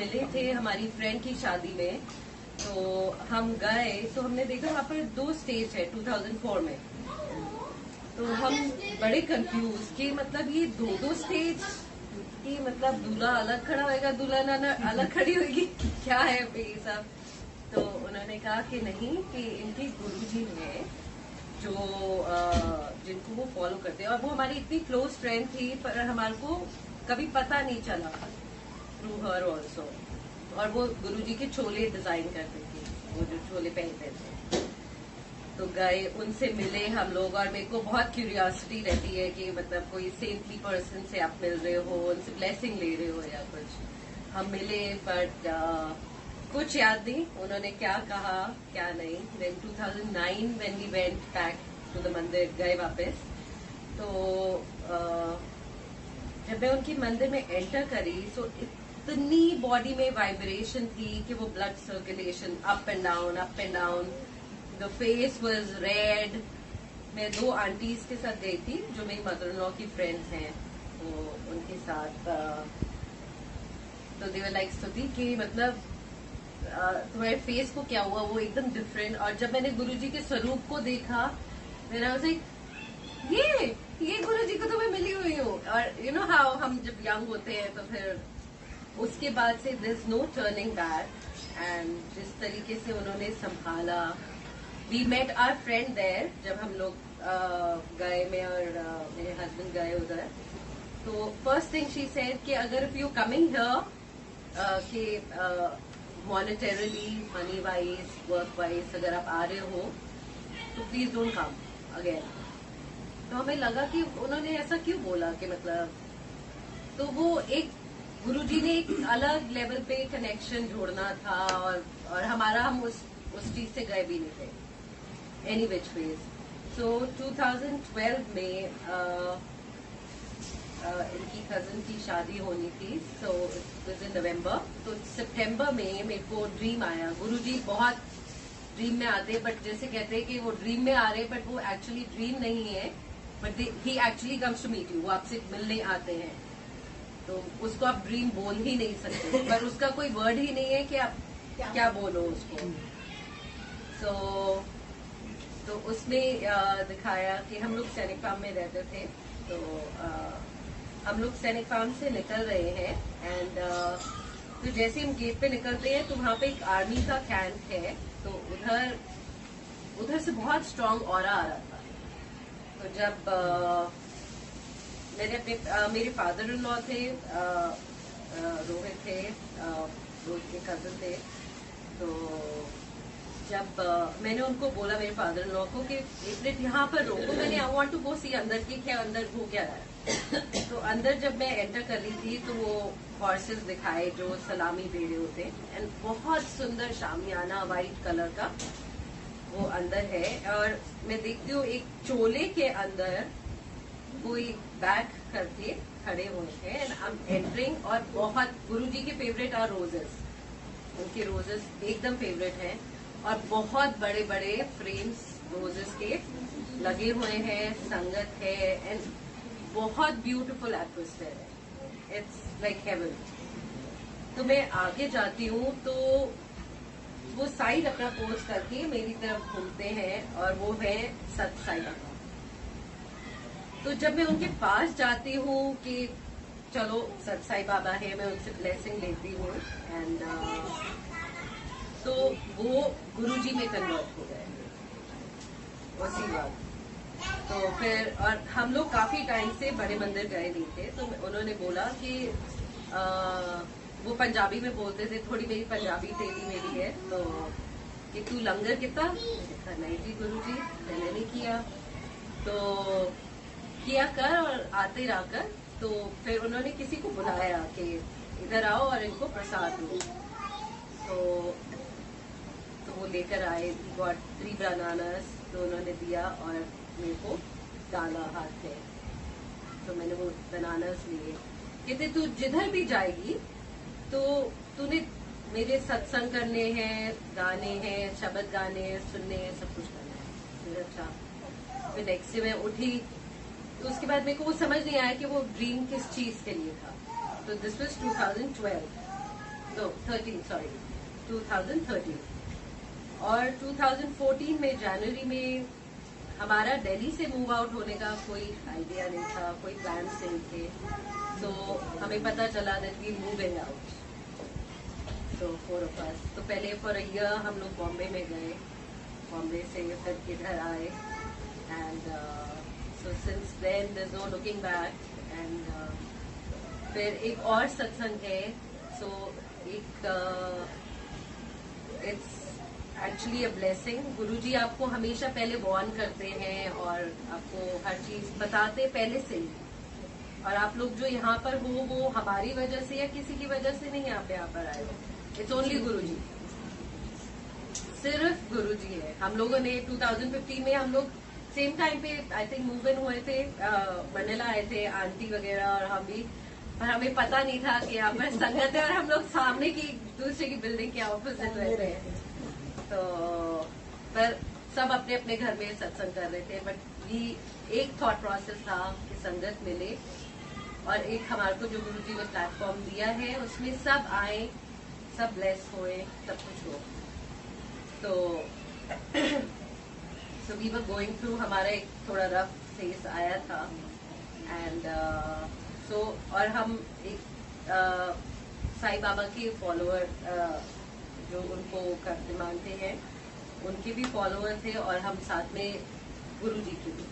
मिले थे हमारी फ्रेंड की शादी में, तो हम गए तो हमने देखा वहाँ पर 2 स्टेज है 2004 में। तो हम बड़े कंफ्यूज कि मतलब ये 2 स्टेज की, मतलब दूल्हा अलग खड़ा होगा, दुल्हन अलग खड़ी होगी, क्या है ये सब। तो उन्होंने कहा कि नहीं, कि इनके गुरुजी हैं जो जिनको वो फॉलो करते हैं, और वो हमारी इतनी क्लोज फ्रेंड थी पर हमारे को कभी पता नहीं चला थ्रू हर ऑल्सो। और वो गुरुजी के छोले डिजाइन करते थे, वो जो छोले पहनते थे। तो गए, उनसे मिले हम लोग, और मेरे को बहुत क्यूरियोसिटी रहती है कि मतलब कोई सेंटली पर्सन से आप मिल रहे हो, उनसे ब्लेसिंग ले रहे हो या कुछ। हम मिले बट कुछ याद नहीं उन्होंने क्या कहा क्या नहीं। Then 2009 when we went back to the mandir, गए वापस, तो जब मैं उनकी मंदिर में एंटर करी तो इतनी बॉडी में वाइब्रेशन थी कि वो blood circulation up and down, the face was red. मैं 2 आंटीज के साथ गई थी जो मेरी मदर इन लॉ की फ्रेंड्स हैं, तो उनके साथ तो दे वर लाइक स्तुति कि मतलब तुम्हारे फेस को क्या हुआ, वो एकदम डिफरेंट। और जब मैंने गुरुजी के स्वरूप को देखा, मेरा ये गुरुजी को तो मैं मिली हुई हूँ। और यू नो हाउ हम जब यंग होते हैं तो फिर उसके बाद से there is no turning back. And जिस तरीके से उन्होंने संभाला, we met our friend there, जब हम लोग गए, मैं और मेरे हस्बैंड गए उधर। तो फर्स्ट थिंग शी सेड कि अगर इफ यू कमिंग हियर कि मॉनेटरली, मनी वाइज, वर्क वाइज अगर आप आ रहे हो तो प्लीज डोंट कम अगेन। तो हमें लगा कि उन्होंने ऐसा क्यों बोला, कि मतलब तो वो एक गुरुजी ने एक अलग लेवल पे कनेक्शन जोड़ना था, और हमारा हम उस चीज से गए भी नहीं थे एनी विच वेज। सो 2012 में इनकी कजन की शादी होनी थी, सो इट वाज इन नवंबर। तो सितंबर में मेरे को ड्रीम आया। गुरुजी बहुत ड्रीम में आते, बट जैसे कहते हैं कि वो ड्रीम में आ रहे, बट वो एक्चुअली ड्रीम नहीं है, but he actually comes to meet you, वो आपसे मिलने आते हैं। तो उसको आप ड्रीम बोल ही नहीं सकते, पर उसका कोई वर्ड ही नहीं है कि आप क्या बोलो उसको। तो उसमें दिखाया कि हम लोग सैनिक फार्म में रहते थे, तो हम लोग सैनिक फार्म से निकल रहे हैं। एंड तो जैसे हम गेट पे निकलते हैं तो वहां पे एक आर्मी का कैंप है, तो उधर से बहुत स्ट्रांग ऑरा आ रहा था। तो जब मेरे फादर इन लॉ थे, रोहित थे, रोहित के कजन थे। तो जब मैंने उनको बोला, मेरे फादर इन लॉ को, कि एक मिनट यहाँ पर रोको, मैंने आई वांट टू गो सी अंदर की क्या अंदर हो क्या रहा है। तो अंदर जब मैं एंटर कर रही थी तो वो हॉर्सेस दिखाए जो सलामी दे रहे होते, एंड बहुत सुंदर शामियाना व्हाइट कलर का वो अंदर है। और मैं देखती हूँ एक चोले के अंदर कोई बैग करके खड़े हुए हैं, एंड आई एम एंटरिंग। और बहुत गुरुजी के फेवरेट आर रोजेस, उनके रोजेस एकदम फेवरेट हैं, और बहुत बड़े बड़े फ्रेम्स रोजेस के लगे हुए हैं, संगत है, एंड बहुत ब्यूटीफुल एटमॉस्फेयर है, इट्स लाइक हेवन। तो मैं आगे जाती हूँ तो वो साइड अपना पोज करके मेरी तरफ घूमते हैं, और वो है सत साई बाबा। तो जब मैं उनके पास जाती हूँ कि चलो सत साई बाबा है, मैं उनसे ब्लेसिंग लेती हूँ, एंड तो वो गुरुजी में कन्वर्ट हो गए उसी वक्त। तो फिर, और हम लोग काफी टाइम से बड़े मंदिर गए नहीं थे, तो उन्होंने बोला कि वो पंजाबी में बोलते थे, थोड़ी मेरी पंजाबी तेली मेरी है, तो कि तू लंगर कितना, नहीं जी गुरुजी मैंने नहीं किया, तो किया कर और आते रह कर। तो फिर उन्होंने किसी को बुलाया कि इधर आओ और इनको प्रसाद दो। तो वो लेकर आए, गॉट 3 बनानास, तो उन्होंने दिया और मेरे को डाला हाथ में। तो मैंने वो बनानास लिए। कहते तू जिधर भी जाएगी तो तूने मेरे सत्संग करने हैं, गाने हैं, शब्द गाने हैं, सुनने हैं, सब कुछ करना है। मेरा अच्छा। फिर नेक्स्ट डे मैं उठी तो उसके बाद मेरे को वो समझ नहीं आया कि वो ड्रीम किस चीज के लिए था। तो दिस वाज 2012। No 13 sorry 2013। और 2014 में जनवरी में हमारा दिल्ली से मूव आउट होने का कोई आइडिया नहीं था, कोई प्लान नहीं थे। तो हमें पता चला दैट वी मूविंग आउट, तो 4 of us। तो पहले फॉर अ ईयर हम लोग बॉम्बे में गए, बॉम्बे से फिर इधर आए, and so since then there is no looking back. And फिर एक और सत्संग है, सो एक इट्स एक्चुअली अ ब्लेसिंग। गुरुजी आपको हमेशा पहले वार्न करते हैं और आपको हर चीज बताते पहले से ही, और आप लोग जो यहाँ पर हो वो हमारी वजह से या किसी की वजह से नहीं आप यहाँ पर आए हो। इट्स ओनली गुरुजी, सिर्फ गुरुजी है। हम लोगों ने 2015 में हम लोग सेम टाइम पे आई थिंक मूव इन हुए थे, मनीला आए थे आंटी वगैरह और हम भी, पर हमें पता नहीं था कि यहाँ पर संगत है, और हम लोग सामने की दूसरे की बिल्डिंग के ऑपोजिट रहते हैं। तो पर सब अपने अपने घर में सत्संग कर रहे थे, बट ये एक थॉट प्रोसेस था कि संगत मिले, और एक हमारे को जो गुरुजी ने प्लेटफॉर्म दिया है उसमें सब आए, सब ब्लेस होए, सब कुछ हो। तो so we were going through, हमारा एक थोड़ा रफ फेस आया था, एंड सो और हम एक साईं बाबा के फॉलोअर जो उनको करते मानते हैं उनके भी फॉलोअर थे, और हम साथ में गुरुजी के भी।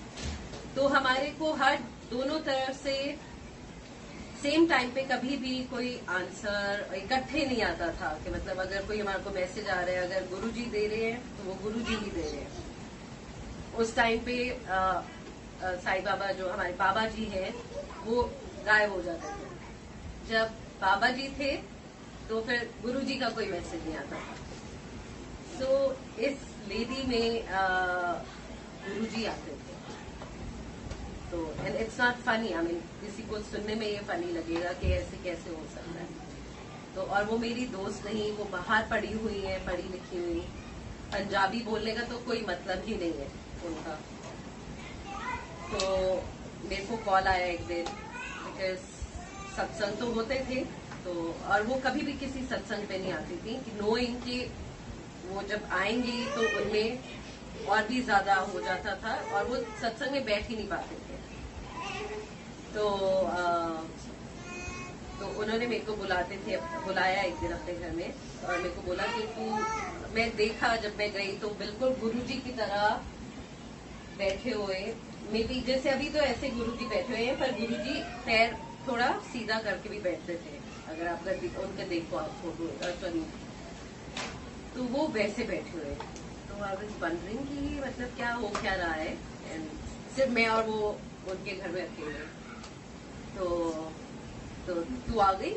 तो हमारे को हर दोनों तरफ से सेम टाइम पे कभी भी कोई आंसर इकट्ठे नहीं आता था, कि मतलब अगर कोई हमारे को मैसेज आ रहा है, अगर गुरुजी दे रहे हैं तो वो गुरुजी ही दे रहे हैं। उस टाइम पे साईं बाबा जो हमारे बाबा जी हैं वो गायब हो जाते थे। जब बाबा जी थे तो फिर गुरुजी का कोई मैसेज नहीं आता था। सो इस लेडी में गुरुजी आते थे, तो and it's not funny, I mean किसी को सुनने में ये फनी लगेगा कि ऐसे कैसे हो सकता है। तो और वो मेरी दोस्त नहीं, वो बाहर पढ़ी हुई है, पढ़ी लिखी हुई, पंजाबी बोलने का तो कोई मतलब ही नहीं है उनका। तो मेरे को कॉल आया एक दिन, बिकॉज सत्संग तो होते थे, तो और वो कभी भी किसी सत्संग पे नहीं आती थी, कि नोइंग कि वो जब आएंगी तो उनमें और भी ज्यादा हो जाता था, और वो सत्संग में बैठ ही नहीं पाते थे। तो उन्होंने मेरे को बुलाया एक दिन अपने घर में, और मेरे को बोला कि तू, मैं देखा जब मैं गई तो बिल्कुल गुरुजी की तरह बैठे हुए, मे बी जैसे अभी तो ऐसे गुरुजी बैठे हुए हैं, पर गुरुजी पैर थोड़ा सीधा करके भी बैठते थे, अगर आप उनके देखो आप फोटो सॉरी, तो वो वैसे बैठे हुए। तो आई वाज वंडरिंग कि मतलब क्या हो क्या रहा है, एंड सिर्फ मैं और वो उनके घर में अकेले। तो तू आ गई,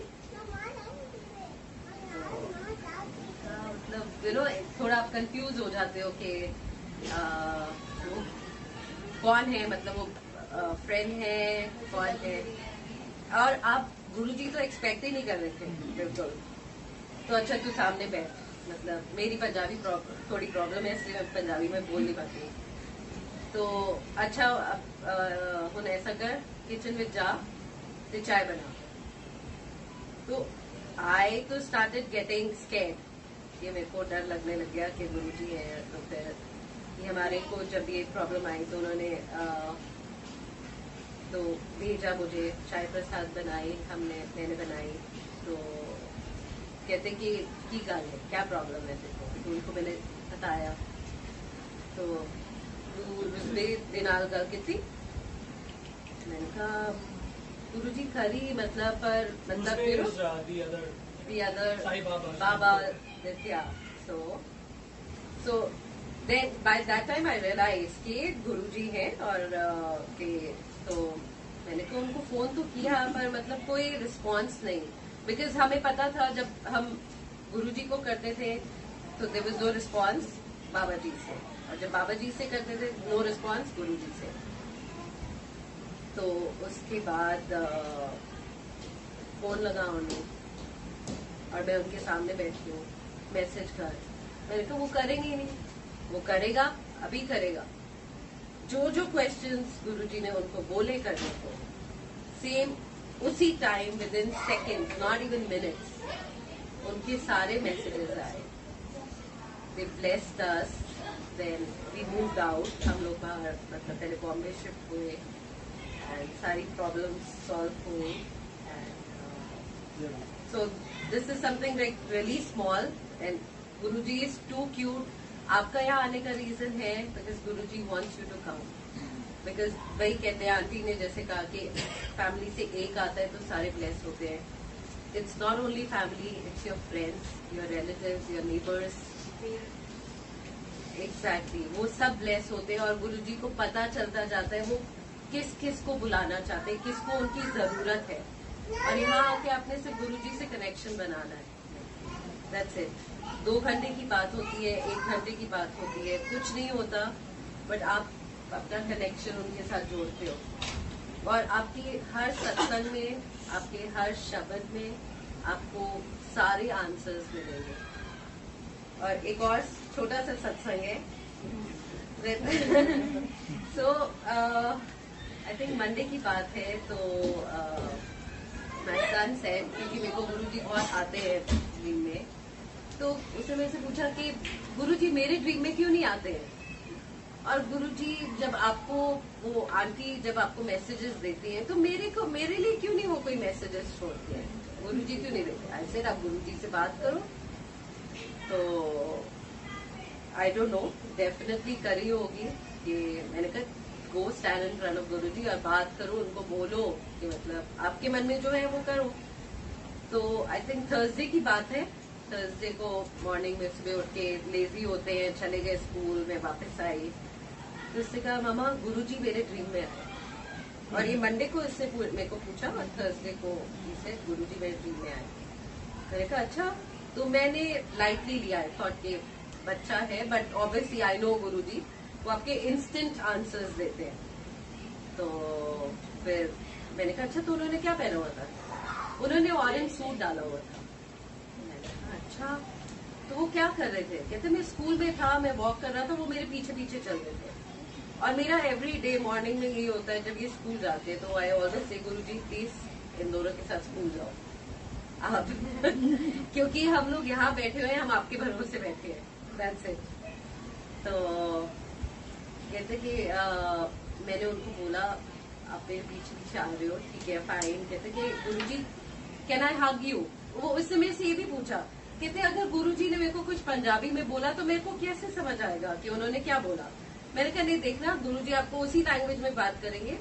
मतलब यू नो थोड़ा आप कंफ्यूज हो जाते हो कि वो कौन है, मतलब वो फ्रेंड है कौन है, और आप गुरुजी तो एक्सपेक्ट ही नहीं कर रहे थे बिल्कुल। तो अच्छा तू सामने बैठ, मतलब मेरी पंजाबी थोड़ी प्रॉब्लम है, इसलिए मैं पंजाबी में बोल नहीं पाती। तो अच्छा हुन ऐसा कर, किचन में जा ते चाय बना। तो आई तो स्टार्टेड गेटिंग स्कैर्ड, ये मेरे को डर लगने लग गया कि गुरुजी है। तो फिर ये हमारे को जब ये प्रॉब्लम आई तो उन्होंने तो भेजा मुझे, चाय प्रसाद बनाई, मैंने बनाई। तो कहते कि गल है, क्या प्रॉब्लम है देखो, तो उनको मैंने बताया। तो रुसबे दे नाल गल की, मैंने कहा गुरुजी खरी मतलब पर मतलब the other Baba so then by that time I realized कि गुरुजी है, और कि तो मैंने तो उनको फोन तो किया, पर मतलब कोई रिस्पांस नहीं, बिकॉज हमें पता था जब हम गुरुजी को करते थे तो देयर वाज नो रिस्पांस बाबा जी से, और जब बाबा जी से करते थे नो रिस्पांस गुरुजी से। तो उसके बाद फोन लगा उन्हें, और मैं उनके सामने बैठी हूँ, मैसेज कर, मैंने कहा वो करेंगे ही नहीं, वो करेगा अभी करेगा। जो क्वेश्चंस गुरुजी ने उनको बोले करने को, सेम उसी time within seconds, not even minutes, उनके सारे मैसेजेस आए, they blessed us, then we moved out. हम लोग बाहर मतलब पहले बॉम्बे शिफ्ट हुए एंड सारी प्रॉब्लम्स सॉल्व हुई and so this is something like really small and Guruji is too cute. आपका यहाँ आने का रीजन है because Guruji wants you to come, because वही कहते हैं, आंटी ने जैसे कहा कि फैमिली से एक आता है तो सारे ब्लेस होते हैं। It's not only family, it's your friends, your relatives, your neighbours, exactly वो सब ब्लेस होते हैं। और गुरुजी को पता चलता जाता है वो किस किस को बुलाना चाहते हैं, किसको उनकी जरूरत है, और यहाँ आके आपने सिर्फ गुरुजी से कनेक्शन बनाना है, दैट्स इट। 2 घंटे की बात होती है, 1 घंटे की बात होती है, कुछ नहीं होता, बट आप अपना कनेक्शन उनके साथ जोड़ते हो और आपकी हर सत्संग में, आपके हर शब्द में आपको सारे आंसर्स मिलेंगे। और एक और छोटा सा सत्संग है, सो आई थिंक मंडे की बात है, तो माय सन सेड, क्योंकि मेरे को गुरुजी बहुत आते हैं ड्रीम में, तो उसने मेरे से पूछा कि गुरुजी मेरे ड्रीम में क्यों नहीं आते हैं। और गुरुजी जब आपको वो आंटी जब आपको मैसेजेस देती हैं तो मेरे लिए क्यों नहीं वो कोई मैसेजेस छोड़ती है, गुरुजी क्यों नहीं देते। ऐसे आप गुरुजी से बात करो, तो आई डोंट नो, डेफिनेटली करी होगी कि मैंने कहा गो स्टैंड इन फ्रंट ऑफ गुरुजी और बात करो, उनको बोलो कि मतलब आपके मन में जो है वो करो। तो आई थिंक थर्सडे की बात है, थर्सडे को मॉर्निंग में सुबह उठ के लेजी होते हैं, चले गए स्कूल में, वापस आई तो उससे कहा मामा गुरुजी मेरे ड्रीम में आए, और ये मंडे को इससे मेरे को पूछा और थर्सडे को इसे गुरुजी मेरे ड्रीम में आए। मैंने कहा अच्छा, तो मैंने लाइटली लिया है, थॉट के बच्चा है, बट ऑब्वियसली आई नो गुरुजी वो आपके इंस्टेंट आंसर्स देते हैं। तो फिर मैंने कहा अच्छा, तो उन्होंने क्या पहना हुआ था, उन्होंने ऑरेंज सूट डाला हुआ था। मैंने कहा अच्छा, तो वो क्या कर रहे थे, कहते मैं स्कूल में था, मैं वॉक कर रहा था, वो मेरे पीछे पीछे चल रहे थे। और मेरा एवरी डे मॉर्निंग में यही होता है, जब ये स्कूल जाते हैं तो I always say Guruji please इन दोनों के साथ स्कूल जाओ आप क्योंकि हम लोग यहाँ बैठे हुए हैं, हम आपके भरोसे बैठे हैं, दैट्स इट। तो कहते कि मैंने उनको बोला आप मेरे पीछे पीछे आ रहे हो, ठीक है फाइन। कहते कि गुरुजी कैन आई हग यू। वो उससे मेरे से ये भी पूछा, कहते अगर गुरुजी ने मेरे को कुछ पंजाबी में बोला तो मेरे को कैसे समझ आएगा कि उन्होंने क्या बोला। मैंने कहा नहीं, देखना गुरुजी आपको उसी लैंग्वेज में बात करेंगे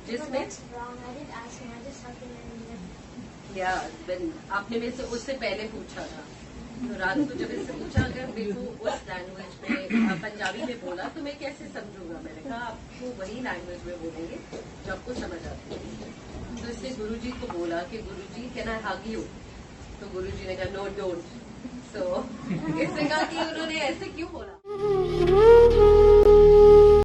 जिसमें या आपने मेरे से उससे पहले पूछा था, तो रात को जब इससे पूछा अगर मेरे को उस लैंग्वेज में पंजाबी में बोला तो मैं कैसे समझूंगा। मैंने कहा आपको वही लैंग्वेज में बोलेंगे जो आपको समझ आती है। तो इससे गुरुजी को बोला कि गुरुजी कैन आई हग यू, तो गुरुजी ने कहा नो डोंट। सो इससे कहा कि उन्होंने ऐसे क्यों बोला।